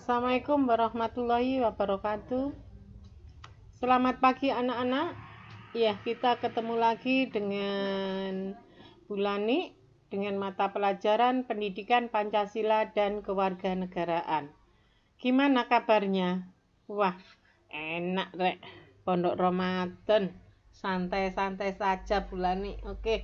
Assalamualaikum warahmatullahi wabarakatuh. Selamat pagi anak-anak. Ya, kita ketemu lagi dengan Bu Lani dengan mata pelajaran Pendidikan Pancasila dan Kewarganegaraan. Gimana kabarnya? Wah, enak rek. Pondok Ramadan. Santai-santai saja Bu Lani. Oke.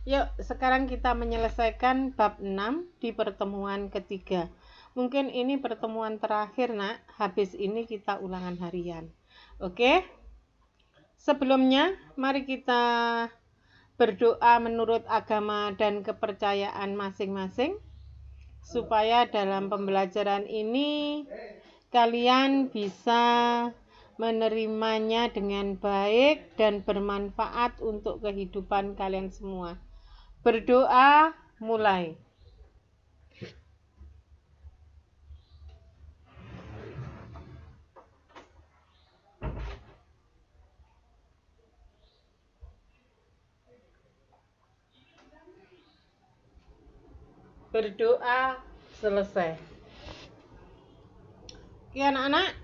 Yuk, sekarang kita menyelesaikan bab 6 di pertemuan ketiga. Mungkin ini pertemuan terakhir, Nak. Habis ini kita ulangan harian. Oke? Sebelumnya, mari kita berdoa menurut agama dan kepercayaan masing-masing, supaya dalam pembelajaran ini kalian bisa menerimanya dengan baik dan bermanfaat untuk kehidupan kalian semua. Berdoa mulai. Berdoa selesai. Oke anak-anak,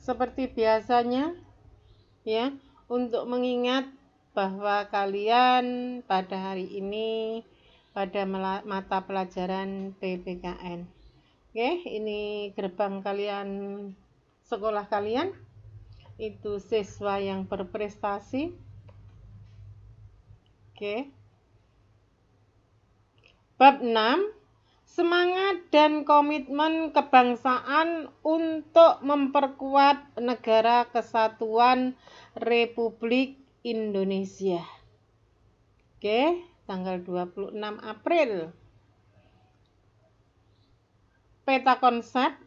seperti biasanya ya, untuk mengingat bahwa kalian pada hari ini pada mata pelajaran PPKN. Oke, ini gerbang kalian, sekolah kalian, itu siswa yang berprestasi. Oke. Bab 6, semangat dan komitmen kebangsaan untuk memperkuat Negara Kesatuan Republik Indonesia. Oke, tanggal 26 April. Peta konsep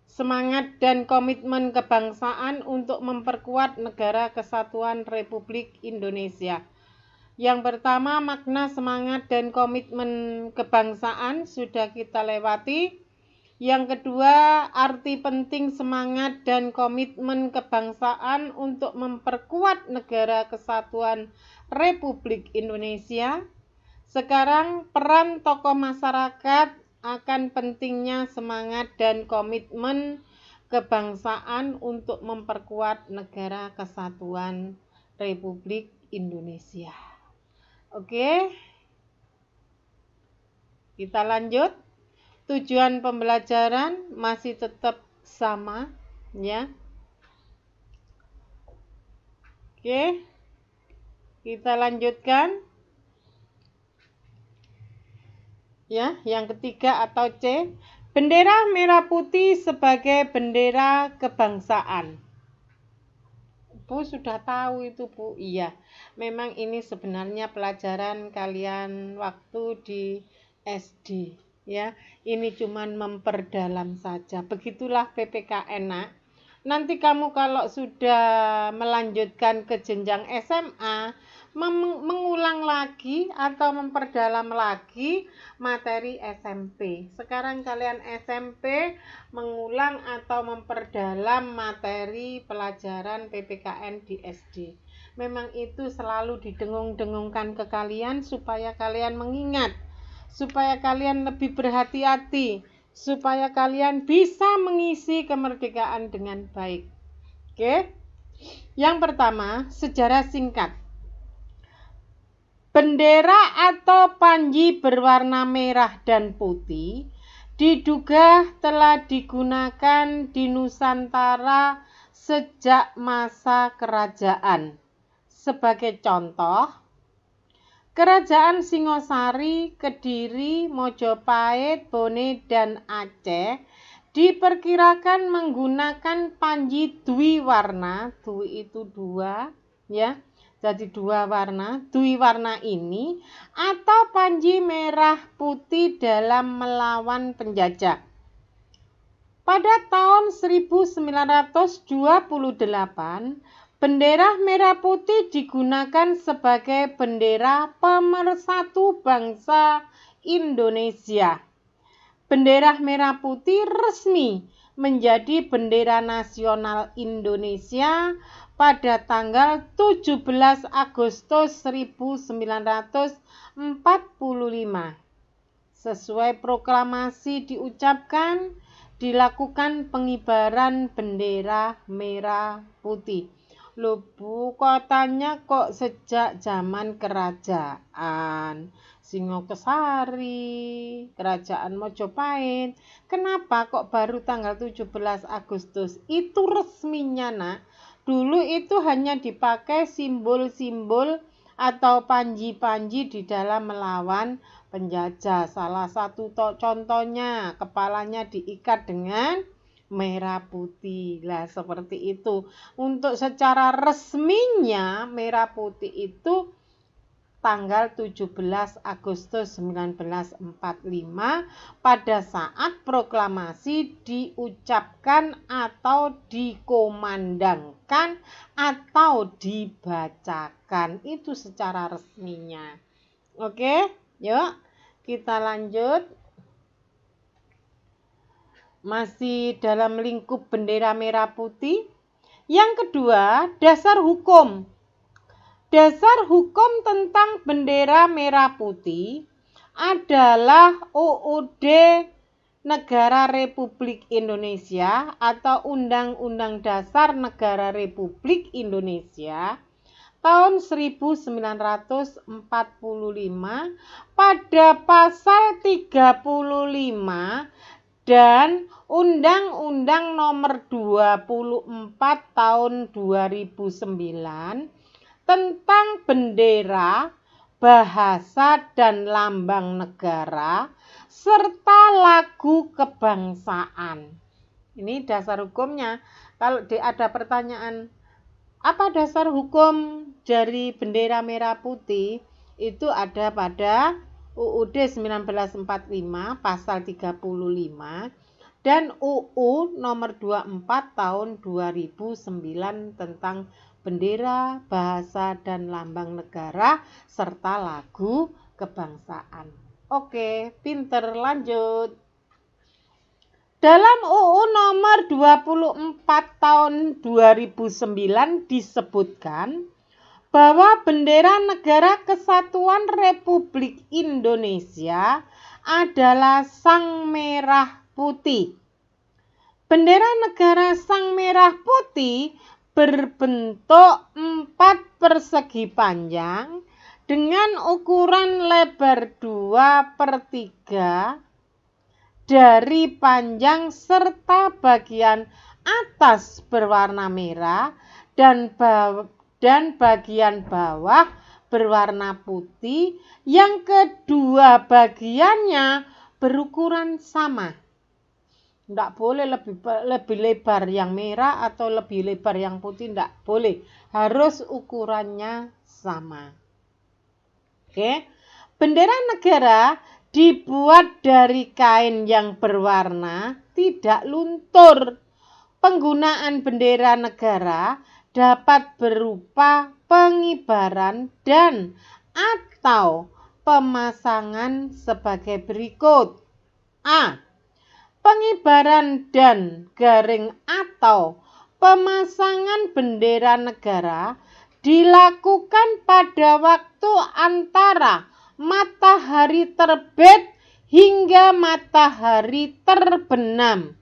semangat dan komitmen kebangsaan untuk memperkuat Negara Kesatuan Republik Indonesia. Yang pertama, makna semangat dan komitmen kebangsaan sudah kita lewati. Yang kedua, arti penting semangat dan komitmen kebangsaan untuk memperkuat Negara Kesatuan Republik Indonesia. Sekarang, peran tokoh masyarakat akan pentingnya semangat dan komitmen kebangsaan untuk memperkuat Negara Kesatuan Republik Indonesia. Oke. Kita lanjut. Tujuan pembelajaran masih tetap sama, ya. Oke. Kita lanjutkan. Ya, yang ketiga atau C. Bendera merah putih sebagai bendera kebangsaan. Bu sudah tahu itu, Bu. Iya. Memang ini sebenarnya pelajaran kalian waktu di SD, ya. Ini cuman memperdalam saja. Begitulah PPKN, Nak. Nanti kamu kalau sudah melanjutkan ke jenjang SMA, mengulang lagi atau memperdalam lagi materi SMP. Sekarang kalian SMP mengulang atau memperdalam materi pelajaran PPKN di SD. Memang itu selalu didengung-dengungkan ke kalian supaya kalian mengingat, supaya kalian lebih berhati-hati, supaya kalian bisa mengisi kemerdekaan dengan baik. Oke? Yang pertama, sejarah singkat. Bendera atau panji berwarna merah dan putih diduga telah digunakan di Nusantara sejak masa kerajaan. Sebagai contoh, Kerajaan Singosari, Kediri, Mojopahit, Bone, dan Aceh diperkirakan menggunakan panji dwiwarna. Dwi itu dua, ya. Jadi dua warna. Dwiwarna ini atau panji merah putih dalam melawan penjajah. Pada tahun 1928, bendera merah putih digunakan sebagai bendera pemersatu bangsa Indonesia. Bendera merah putih resmi menjadi bendera nasional Indonesia pada tanggal 17 Agustus 1945. Sesuai proklamasi diucapkan, dilakukan pengibaran bendera merah putih. Loh Bu, katanya kok sejak zaman kerajaan Singosari, kerajaan Mojopahit. Kenapa kok baru tanggal 17 Agustus? Itu resminya, Nak. Dulu itu hanya dipakai simbol-simbol atau panji-panji di dalam melawan penjajah. Salah satu contohnya, kepalanya diikat dengan merah putih. Lah seperti itu. Untuk secara resminya merah putih itu tanggal 17 Agustus 1945 pada saat proklamasi diucapkan atau dikomandangkan atau dibacakan. Itu secara resminya. Oke, yuk kita lanjut. Masih dalam lingkup bendera merah putih. Yang kedua, dasar hukum. Dasar hukum tentang bendera merah putih adalah UUD Negara Republik Indonesia atau Undang-Undang Dasar Negara Republik Indonesia tahun 1945 pada pasal 35 dan Undang-Undang Nomor 24 tahun 2009 tentang bendera, bahasa dan lambang negara serta lagu kebangsaan. Ini dasar hukumnya. Kalau ada pertanyaan, apa dasar hukum dari bendera merah putih? Itu ada pada UUD 1945 pasal 35 dan UU nomor 24 tahun 2009 tentang bendera, bahasa dan lambang negara serta lagu kebangsaan. Oke, pinter, lanjut. Dalam UU nomor 24 tahun 2009 disebutkan bahwa bendera Negara Kesatuan Republik Indonesia adalah sang merah putih. Bendera negara sang merah putih berbentuk 4 persegi panjang dengan ukuran lebar 2/3 dari panjang serta bagian atas berwarna merah dan bagian bawah berwarna putih yang kedua bagiannya berukuran sama. Tidak boleh lebih lebar yang merah atau lebih lebar yang putih, tidak boleh. Harus ukurannya sama. Oke. Bendera negara dibuat dari kain yang berwarna tidak luntur. Penggunaan bendera negara dapat berupa pengibaran dan atau pemasangan sebagai berikut. A. Pengibaran dan garing atau pemasangan bendera negara dilakukan pada waktu antara matahari terbit hingga matahari terbenam.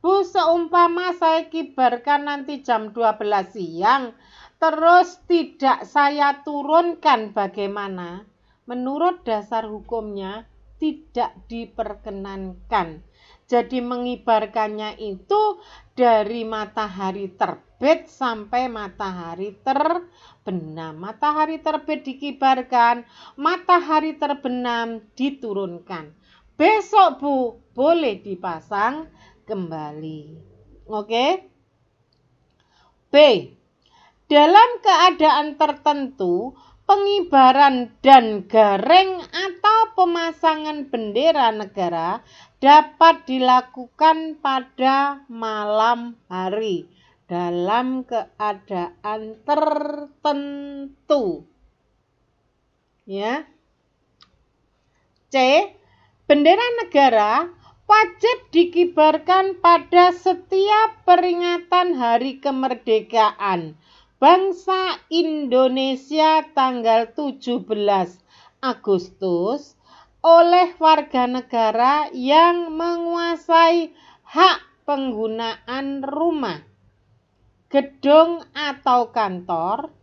Bu, seumpama saya kibarkan nanti jam 12 siang, terus tidak saya turunkan, bagaimana? Menurut dasar hukumnya tidak diperkenankan. Jadi mengibarkannya itu dari matahari terbit sampai matahari terbenam. Matahari terbit dikibarkan, matahari terbenam diturunkan. Besok Bu, boleh dipasang kembali. Oke? B. Dalam keadaan tertentu, pengibaran dan garing atau pemasangan bendera negara dapat dilakukan pada malam hari dalam keadaan tertentu. Ya. C. Bendera negara wajib dikibarkan pada setiap peringatan Hari Kemerdekaan Bangsa Indonesia tanggal 17 Agustus oleh warga negara yang menguasai hak penggunaan rumah, gedung atau kantor,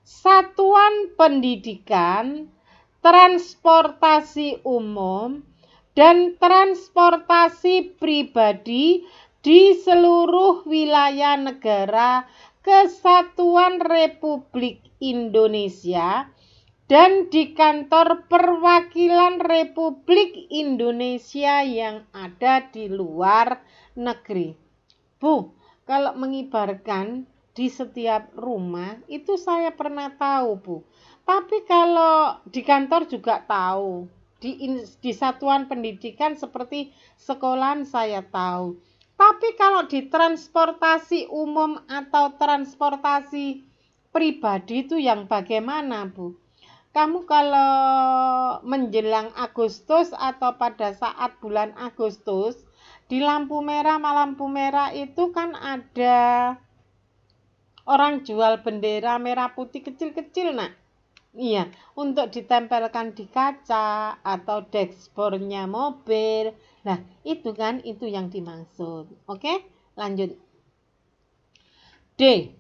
satuan pendidikan, transportasi umum, dan transportasi pribadi di seluruh wilayah negara Kesatuan Republik Indonesia dan di kantor perwakilan Republik Indonesia yang ada di luar negeri. Bu, kalau mengibarkan di setiap rumah itu saya pernah tahu, Bu. Tapi kalau di kantor juga tahu. Di satuan pendidikan seperti sekolahan saya tahu. Tapi kalau di transportasi umum atau transportasi pribadi itu yang bagaimana, Bu? Kamu kalau menjelang Agustus atau pada saat bulan Agustus, di lampu merah itu kan ada orang jual bendera merah putih kecil-kecil, nak. Iya, untuk ditempelkan di kaca atau dashboardnya mobil. Nah, itu yang dimaksud. Oke, lanjut. D.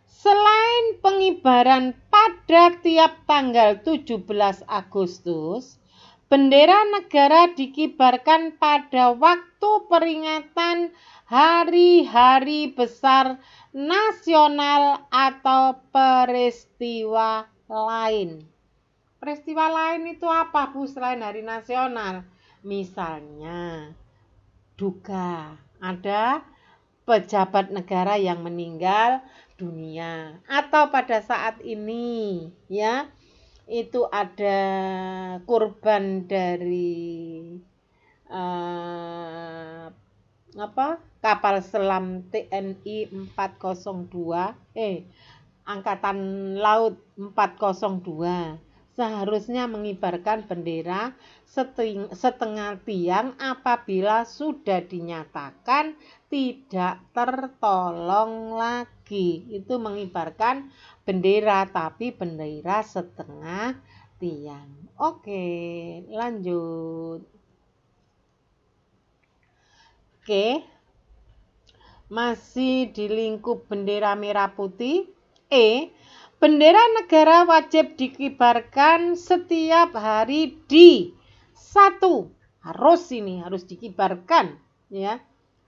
Selain pengibaran pada tiap tanggal 17 Agustus, bendera negara dikibarkan pada waktu peringatan hari-hari besar nasional atau peristiwa lain. Peristiwa lain itu apa, Bu, selain hari nasional? Misalnya duka, ada pejabat negara yang meninggal dunia, atau pada saat ini ya itu ada korban dari kapal selam TNI 402 Angkatan Laut 402 seharusnya mengibarkan bendera setengah tiang apabila sudah dinyatakan tidak tertolong lagi. Itu mengibarkan bendera, tapi bendera setengah tiang. Oke, lanjut. Oke. masih di lingkup bendera merah putih. E. Bendera negara wajib dikibarkan setiap hari di 1. Harus dikibarkan, ya.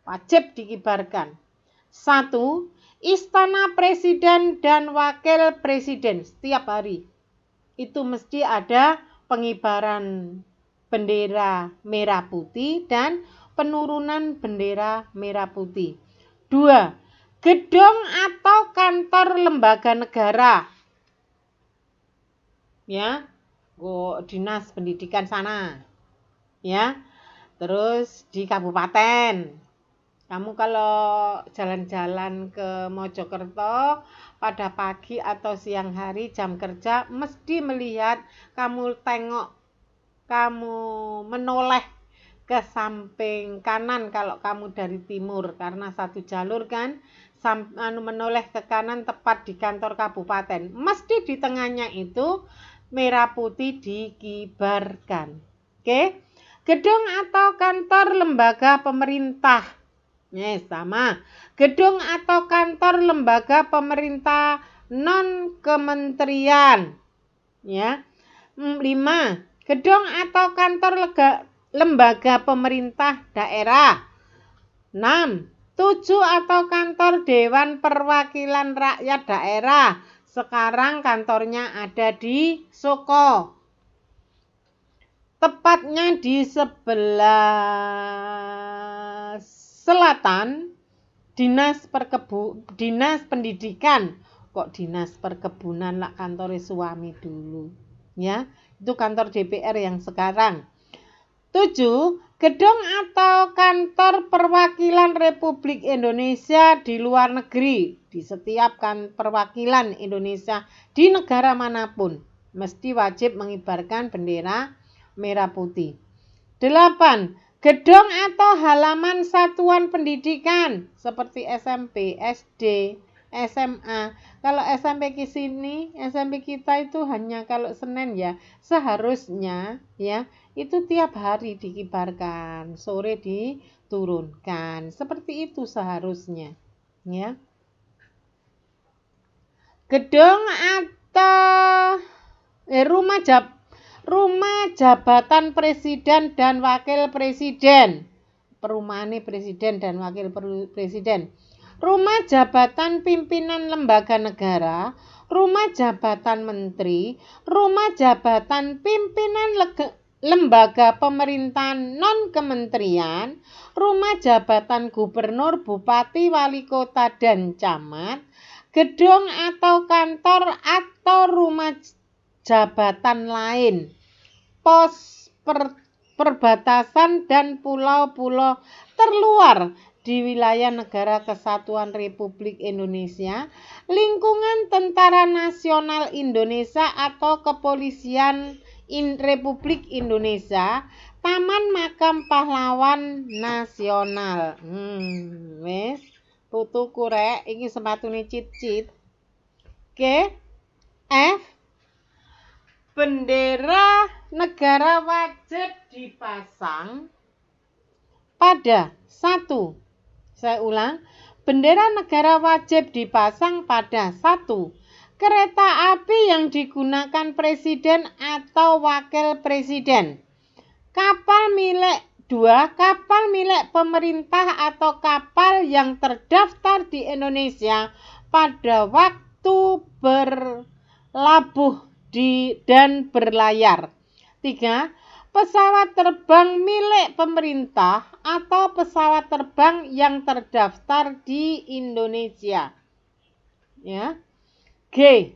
Wajib dikibarkan. 1. Istana Presiden dan Wakil Presiden setiap hari. Itu mesti ada pengibaran bendera merah putih dan penurunan bendera merah putih. 2. Gedung atau kantor lembaga negara. Ya, dinas pendidikan sana. Ya. Terus di kabupaten. Kamu kalau jalan-jalan ke Mojokerto pada pagi atau siang hari jam kerja mesti melihat, kamu menoleh ke samping kanan kalau kamu dari timur, karena satu jalur kan, menoleh ke kanan tepat di kantor kabupaten. Mesti di tengahnya itu merah putih dikibarkan. Oke? Gedung atau kantor lembaga pemerintah. Sama. Gedung atau kantor lembaga pemerintah non kementerian. Ya. 5. Gedung atau kantor lembaga pemerintah daerah. 6. 7. Atau kantor Dewan Perwakilan Rakyat Daerah. Sekarang kantornya ada di Soko. Tepatnya di sebelah selatan dinas pendidikan. Kok dinas perkebunan lah, kantor suami dulu. Ya, itu kantor DPR yang sekarang. 7. Gedung atau kantor perwakilan Republik Indonesia di luar negeri. Di setiap perwakilan Indonesia di negara manapun mesti wajib mengibarkan bendera merah putih. 8. Gedung atau halaman satuan pendidikan seperti SMP, SD, SMA. Kalau SMP kita itu hanya kalau Senin ya, seharusnya ya itu tiap hari dikibarkan, sore diturunkan. Seperti itu seharusnya, ya. Gedung atau rumah jabatan presiden dan wakil presiden. Perumahan presiden dan wakil presiden. Rumah jabatan pimpinan lembaga negara, rumah jabatan menteri, rumah jabatan pimpinan lembaga pemerintahan non-kementerian, rumah jabatan gubernur, bupati, wali kota, dan camat, gedung atau kantor atau rumah jabatan lain, pos perbatasan dan pulau-pulau terluar di wilayah Negara Kesatuan Republik Indonesia, lingkungan Tentara Nasional Indonesia atau Kepolisian Republik Indonesia, Taman Makam Pahlawan Nasional. Wes, putuku rek, iki sepatune cit-cit. Oke. F. Bendera negara wajib dipasang pada 1. Saya ulang, bendera negara wajib dipasang pada 1. Kereta api yang digunakan presiden atau wakil presiden. Kapal milik 2. Kapal milik pemerintah atau kapal yang terdaftar di Indonesia pada waktu berlabuh dan berlayar. 3. Pesawat terbang milik pemerintah atau pesawat terbang yang terdaftar di Indonesia. Ya. G.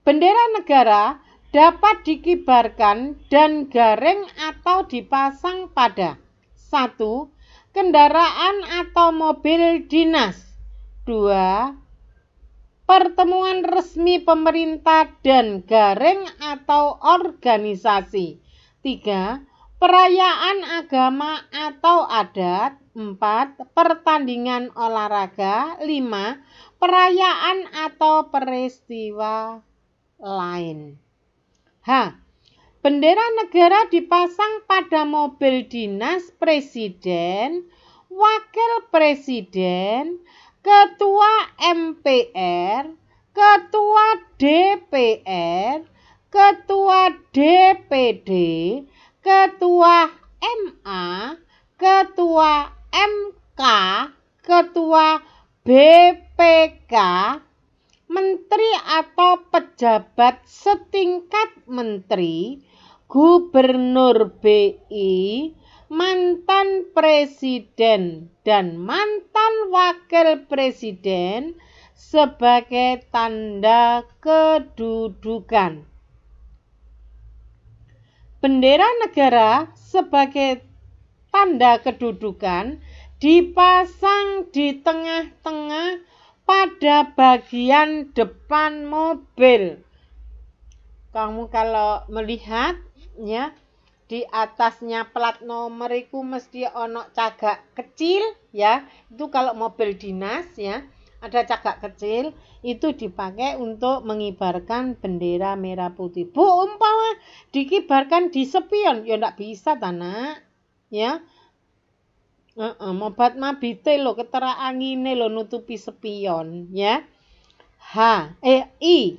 Bendera negara dapat dikibarkan dan garing atau dipasang pada 1. Kendaraan atau mobil dinas. 2. Pertemuan resmi pemerintah dan garing atau organisasi. 3. Perayaan agama atau adat. 4. Pertandingan olahraga. 5. Perayaan atau peristiwa lain. H. Bendera negara dipasang pada mobil dinas presiden, wakil presiden, Ketua MPR, Ketua DPR, Ketua DPD, Ketua MA, Ketua MK, Ketua BPK, Menteri atau pejabat setingkat menteri, Gubernur BI, mantan presiden dan mantan wakil presiden sebagai tanda kedudukan. Bendera negara sebagai tanda kedudukan dipasang di tengah-tengah pada bagian depan mobil. Kamu kalau melihat ya, di atasnya plat nomor itu mesti ono cagak kecil ya. Itu kalau mobil dinas ya, ada cagak kecil, itu dipakai untuk mengibarkan bendera merah putih. Bu, umpama dikibarkan di spion ya ndak bisa tanah ya. Mobat mabite lo, ketera angine lo nutupi spion ya. I.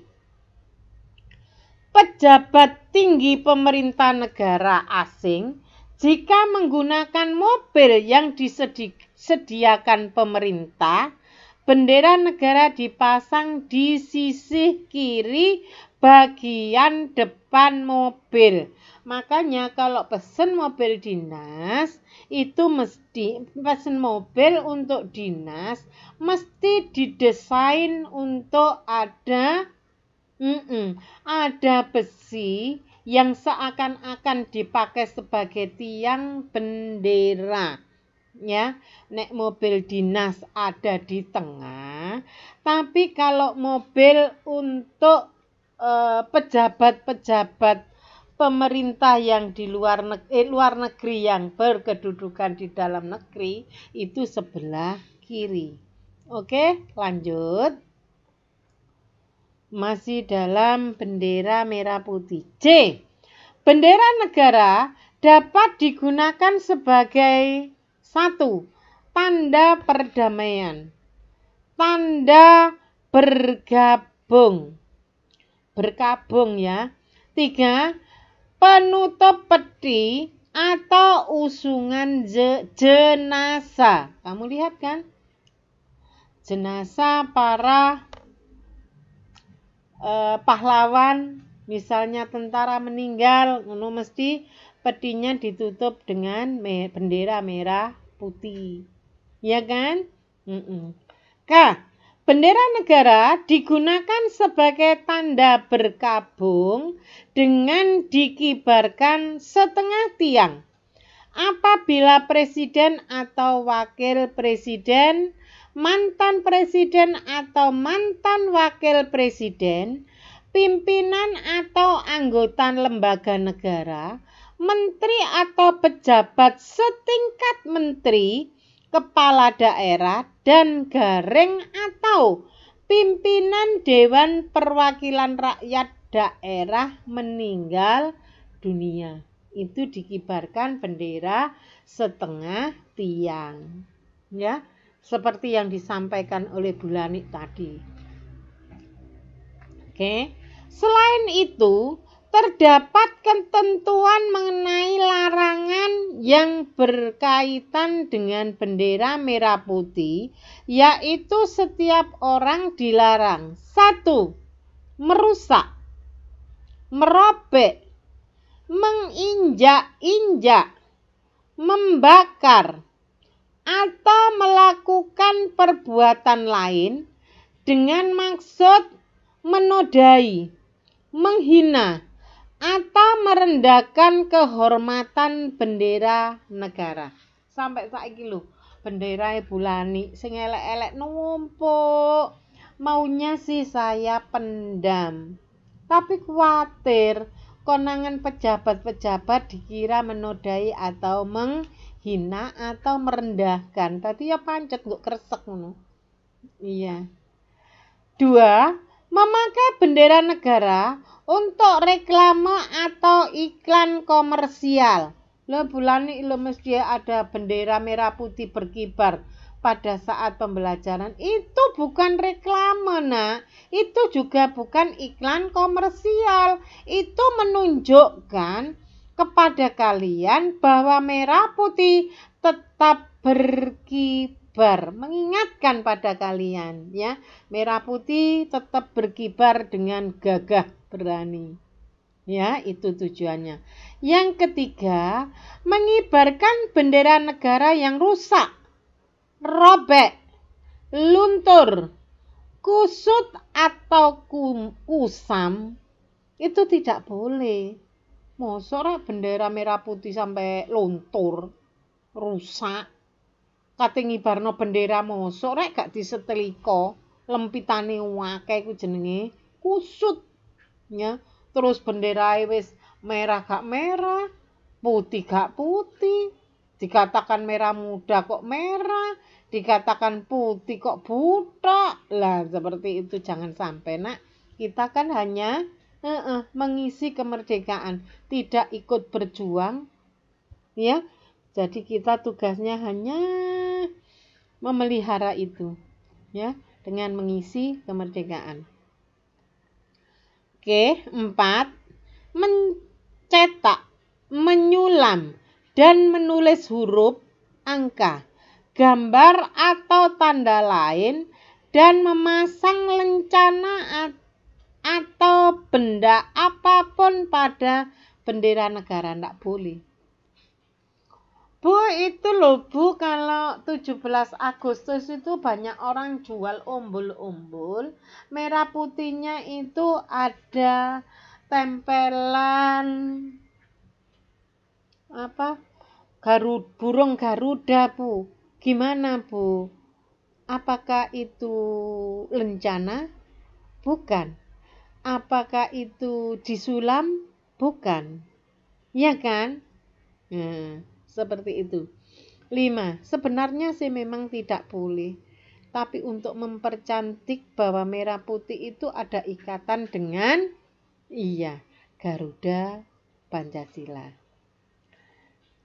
Pejabat tinggi pemerintah negara asing jika menggunakan mobil yang disediakan pemerintah, bendera negara dipasang di sisi kiri bagian depan mobil. Makanya kalau pesen mobil dinas, itu mesti pesen mobil untuk dinas mesti didesain untuk ada besi yang seakan-akan dipakai sebagai tiang bendera. Ya, nek mobil dinas ada di tengah, tapi kalau mobil untuk pejabat-pejabat pemerintah yang di luar negeri yang berkedudukan di dalam negeri itu sebelah kiri. Oke, lanjut. Masih dalam bendera merah putih. C. Bendera negara dapat digunakan sebagai 1. Tanda perdamaian. Tanda bergabung. Berkabung ya. 3. Penutup peti atau usungan jenazah. Kamu lihat kan? Jenazah para pahlawan, misalnya tentara meninggal, mesti petinya ditutup dengan bendera merah putih. Ya kan? K. Bendera negara digunakan sebagai tanda berkabung dengan dikibarkan setengah tiang. Apabila presiden atau wakil presiden, mantan presiden atau mantan wakil presiden, pimpinan atau anggota lembaga negara, menteri atau pejabat setingkat menteri, kepala daerah, dan garing atau pimpinan Dewan Perwakilan Rakyat daerah meninggal dunia. Itu dikibarkan bendera setengah tiang. Ya, seperti yang disampaikan oleh Bu Lani tadi. Oke. Selain itu, terdapat ketentuan mengenai larangan yang berkaitan dengan bendera merah putih, yaitu setiap orang dilarang 1. Merusak, merobek, menginjak-injak, membakar, atau melakukan perbuatan lain dengan maksud menodai, menghina, atau merendahkan kehormatan bendera negara. Sampai saiki lho, bendera Ibu Lani sing elek-elek numpuk. Maunya sih saya pendam. Tapi khawatir konangan pejabat-pejabat dikira menodai atau menghina atau merendahkan. Tadi ya pancet kok kresek ngono. Iya. 2. Memakai bendera negara untuk reklame atau iklan komersial. Lo Bu Lani lo mesti ada bendera merah putih berkibar. pada saat pembelajaran itu bukan reklame, Nak. Itu juga bukan iklan komersial. Itu menunjukkan kepada kalian bahwa merah putih tetap berkibar. Mengingatkan pada kalian, ya. Merah putih tetap berkibar dengan gagah berani. Ya, itu tujuannya. Yang ketiga, mengibarkan bendera negara yang rusak, robek, luntur, kusut atau kusam itu tidak boleh. Mosok rek bendera merah putih sampai luntur, rusak. Kate ngibarno bendera mosok rek gak disetrika, lempitane akeh ku jenenge kusut. Ya, terus benderae wis merah gak merah, putih gak putih. Dikatakan merah muda kok merah, dikatakan putih kok buta. Lah seperti itu jangan sampai, Nak. Kita kan hanya mengisi kemerdekaan, tidak ikut berjuang, ya. Jadi kita tugasnya hanya memelihara itu, ya, dengan mengisi kemerdekaan. Oke, 4. Mencetak, menyulam, dan menulis huruf, angka, gambar atau tanda lain, dan memasang lencana atau benda apapun pada bendera negara. Tidak boleh. Bu, itu loh Bu, kalau 17 Agustus itu banyak orang jual umbul-umbul. Merah putihnya itu ada tempelan apa? Burung Garuda, Bu. Gimana, Bu? Apakah itu lencana? Bukan. Apakah itu disulam? Bukan. Ya kan? Nah, seperti itu. 5. Sebenarnya sih memang tidak boleh. Tapi untuk mempercantik bahwa merah putih itu ada ikatan dengan Garuda Pancasila.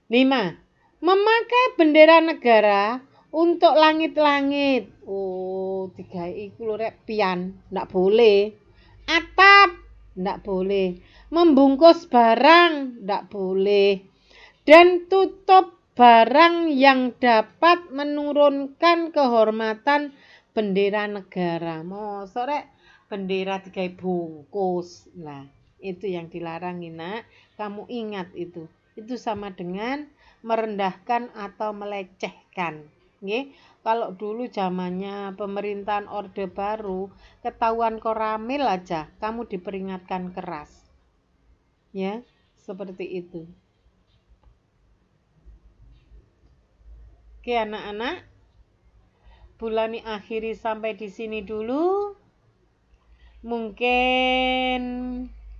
5. Memakai bendera negara untuk langit-langit. Oh, 3 iku lho rek pian, ndak boleh. Atap, ndak boleh. Membungkus barang, ndak boleh. Dan tutup barang yang dapat menurunkan kehormatan bendera negara. Mosok rek bendera digawe bungkus. Nah, itu yang dilarang, Nak. Kamu ingat itu. Itu sama dengan merendahkan atau melecehkan. Nggih. Kalau dulu zamannya pemerintahan Orde Baru, ketahuan koramil aja, kamu diperingatkan keras. Ya, seperti itu. Oke anak-anak, Bulani akhiri sampai di sini dulu. Mungkin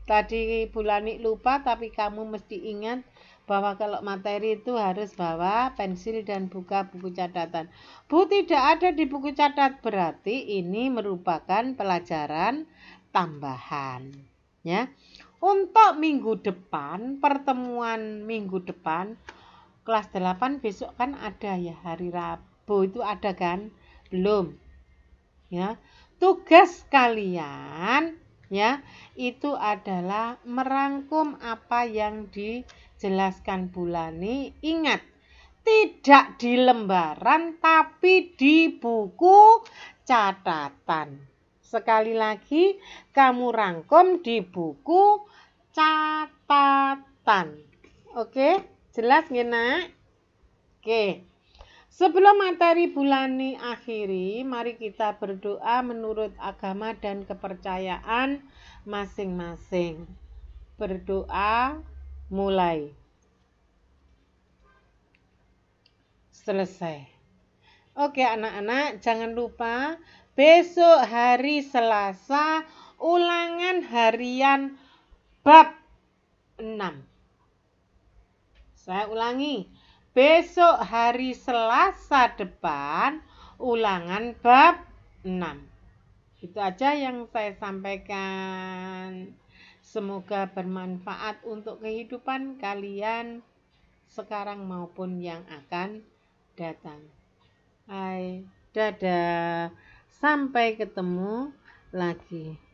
tadi Bulani lupa, tapi kamu mesti ingat bahwa kalau materi itu harus bawa pensil dan buka buku catatan. Bu, tidak ada di buku catat, berarti ini merupakan pelajaran tambahan. Ya, untuk minggu depan, pertemuan minggu depan, kelas 8 besok kan ada ya, hari Rabu itu ada kan? Belum. Ya. Tugas kalian ya itu adalah merangkum apa yang dijelaskan Bulani. Ingat, tidak di lembaran tapi di buku catatan. Sekali lagi, kamu rangkum di buku catatan. Oke? Jelas nggih, Nak? Oke. Sebelum materi Bulani akhiri, mari kita berdoa menurut agama dan kepercayaan masing-masing. Berdoa mulai. Selesai. Oke anak-anak, jangan lupa besok hari Selasa ulangan harian bab 6. Saya ulangi, besok hari Selasa depan ulangan bab 6. Itu aja yang saya sampaikan. Semoga bermanfaat untuk kehidupan kalian sekarang maupun yang akan datang. Hai, dadah. Sampai ketemu lagi.